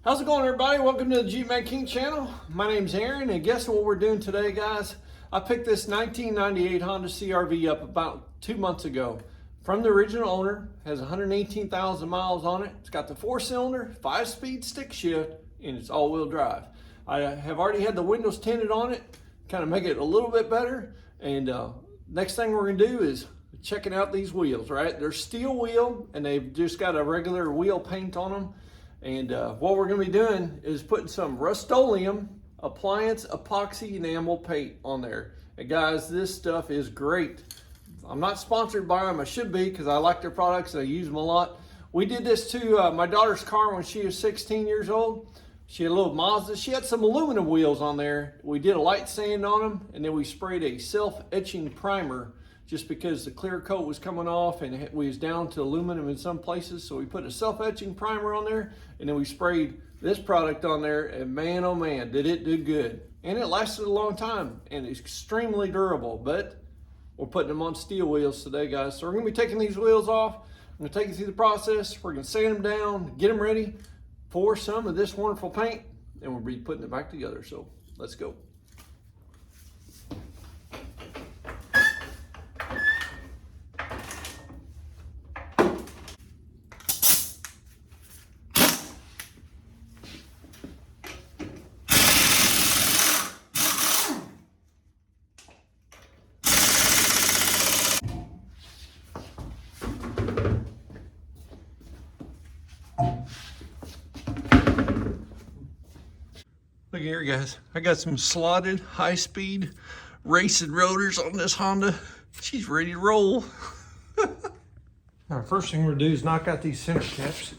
How's it going, everybody? Welcome to the G-Man King channel. My name's Aaron, and guess what we're doing today, guys? I picked this 1998 Honda CR-V up about 2 months ago from the original owner. Has 118,000 miles on it. It's got the 4-cylinder, 5-speed stick shift, and it's all-wheel drive. I have already had the windows tinted on it, kind of make it a little bit better. And next thing we're gonna do is checking out these wheels, right? They're steel wheel, and they've just got a regular wheel paint on them. And what we're going to be doing is putting some Rustoleum Appliance Epoxy Enamel paint on there. And guys, this stuff is great. I'm not sponsored by them. I should be, because I like their products and I use them a lot. We did this to my daughter's car when she was 16 years old. She had a little Mazda. She had some aluminum wheels on there. We did a light sand on them, and then we sprayed a self-etching primer just because the clear coat was coming off and we was down to aluminum in some places. So we put a self-etching primer on there, and then we sprayed this product on there, and man, oh man, did it do good. And it lasted a long time and it's extremely durable, but we're putting them on steel wheels today, guys. So we're gonna be taking these wheels off. I'm gonna take you through the process. We're gonna sand them down, get them ready for some of this wonderful paint, and we'll be putting it back together. So let's go. Look here, guys. I got some slotted high-speed racing rotors on this Honda. She's ready to roll. Now, first thing we're gonna do is knock out these center caps.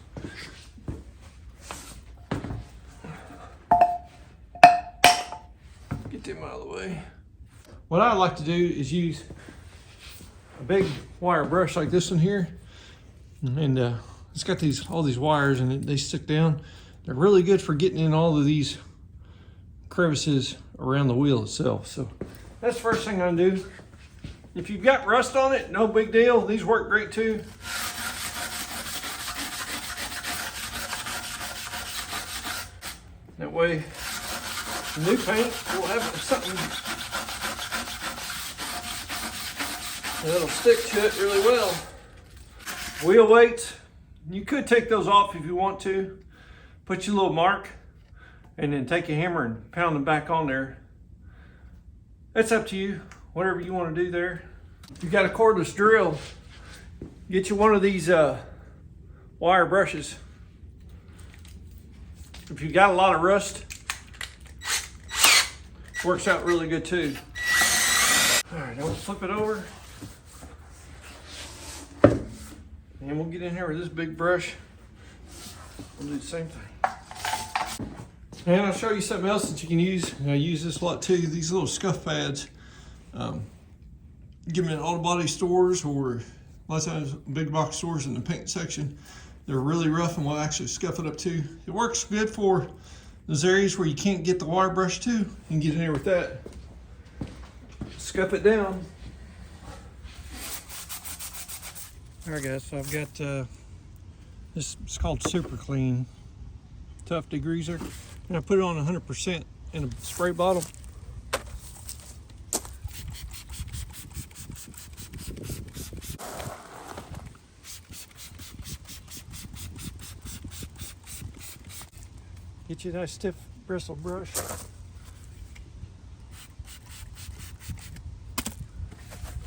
Get them out of the way. What I like to do is use a big wire brush like this one here, and it's got all these wires, and they stick down. They're really good for getting in all of these crevices around the wheel itself. So that's the first thing I'm gonna do. If you've got rust on it, no big deal. These work great too. That way, the new paint will have something that'll stick to it really well. Wheel weights, you could take those off if you want to. Put your little mark, and then take a hammer and pound them back on there. That's up to you, whatever you want to do there. If you got a cordless drill, get you one of these wire brushes. If you got a lot of rust, works out really good too. All right, now we'll flip it over. And we'll get in here with this big brush. We'll do the same thing. And I'll show you something else that you can use. I use this a lot too, these little scuff pads. Give them in auto body stores, or a lot of times big box stores in the paint section. They're really rough and will actually scuff it up too. It works good for those areas where you can't get the wire brush to. You can get in there with that. Scuff it down. All right, guys, so I've got this, it's called Super Clean Tough Degreaser. And I put it on 100% in a spray bottle. Get you a nice stiff bristle brush.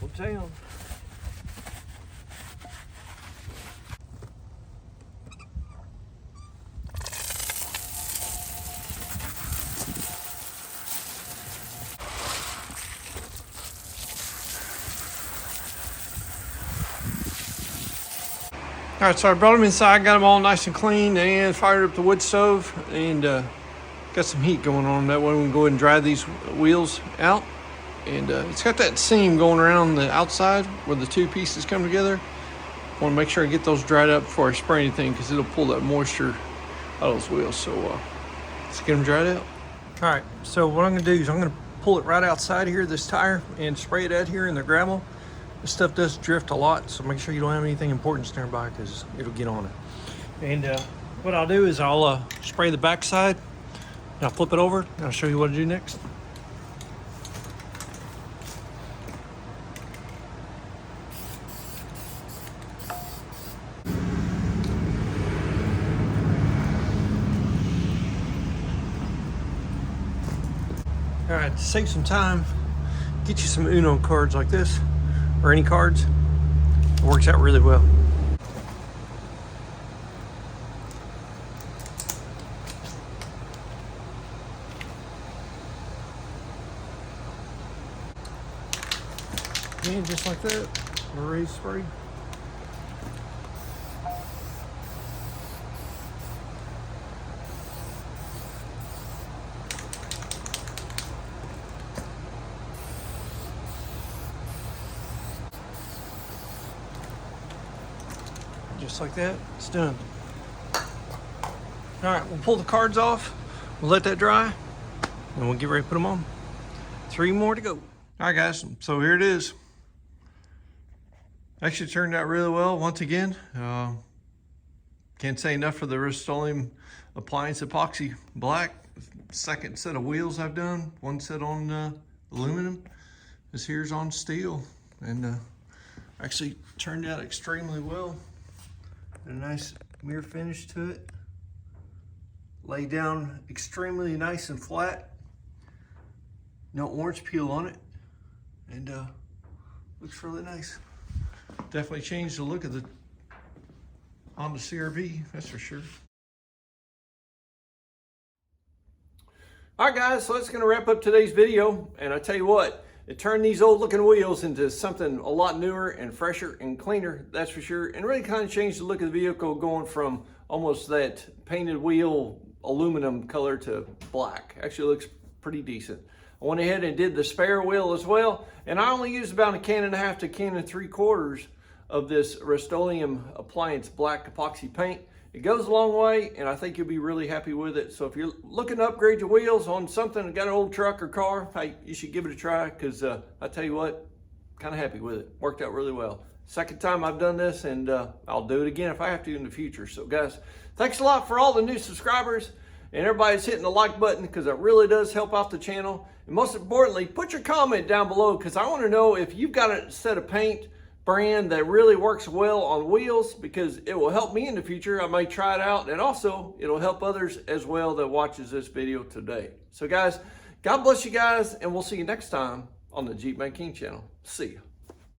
Pull down. All right, so I brought them inside, got them all nice and clean, and fired up the wood stove, and got some heat going on. That way we can go ahead and dry these wheels out. And it's got that seam going around the outside where the two pieces come together. I want to make sure I get those dried up before I spray anything, because it'll pull that moisture out of those wheels. So let's get them dried out. All right, so what I'm gonna do is I'm gonna pull it right outside here, this tire, and spray it out here in the gravel. This stuff does drift a lot, so make sure you don't have anything important nearby, because it'll get on it. And What I'll do is I'll spray the back side, and I'll flip it over, and I'll show you what to do next. All right, to save some time, get you some Uno cards like this, or any cards. It works out really well. And just like that, we're ready to spray. Just like that, it's done. All right, we'll pull the cards off, we'll let that dry, and we'll get ready to put them on. 3 more to go. All right, guys, so here it is. Actually turned out really well once again. Can't say enough for the Rustoleum Appliance Epoxy Black. Second set of wheels I've done. One set on aluminum. This here's on steel. And actually turned out extremely well. A nice mirror finish to it. Laid down extremely nice and flat. No orange peel on it. And looks really nice. Definitely changed the look of the Honda CR-V, that's for sure. All right, guys, so that's going to wrap up today's video. And I tell you what, it turned these old looking wheels into something a lot newer and fresher and cleaner, that's for sure. And really kind of changed the look of the vehicle, going from almost that painted wheel aluminum color to black. Actually looks pretty decent. I went ahead and did the spare wheel as well. And I only used about 1.5 cans to 1.75 cans of this Rustoleum Appliance Black Epoxy paint. It goes a long way, and I think you'll be really happy with it. So if you're looking to upgrade your wheels on something, got an old truck or car, hey, you should give it a try, because I tell you what, kind of happy with it. Worked out really well. Second time I've done this, and I'll do it again if I have to in the future. So guys, thanks a lot for all the new subscribers, and everybody's hitting the like button, because it really does help out the channel. And most importantly, put your comment down below, because I want to know if you've got a set of paint brand that really works well on wheels, because it will help me in the future. I may try it out, and also it'll help others as well that watches this video today. So guys, God bless you guys, and we'll see you next time on the Jeep Man King channel. See ya.